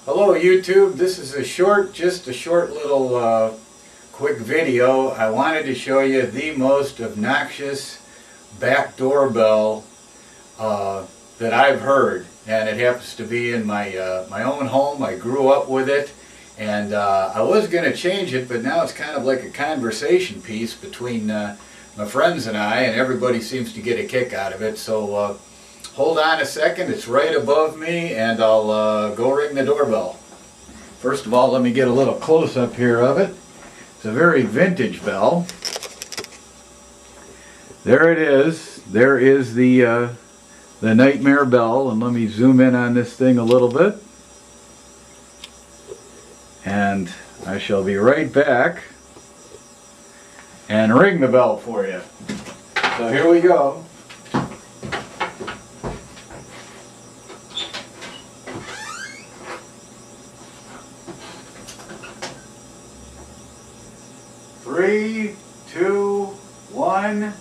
Hello YouTube, this is just a short little quick video. I wanted to show you the most obnoxious back doorbell that I've heard, and it happens to be in my own home. I grew up with it, and I was going to change it, but now it's kind of like a conversation piece between my friends and I, and everybody seems to get a kick out of it. So hold on a second, it's right above me, and I'll go ring the doorbell. First of all, let me get a little close-up here of it. It's a very vintage bell. There it is. There is the nightmare bell, and let me zoom in on this thing a little bit. And I shall be right back and ring the bell for you. So here we go. Three, two, one.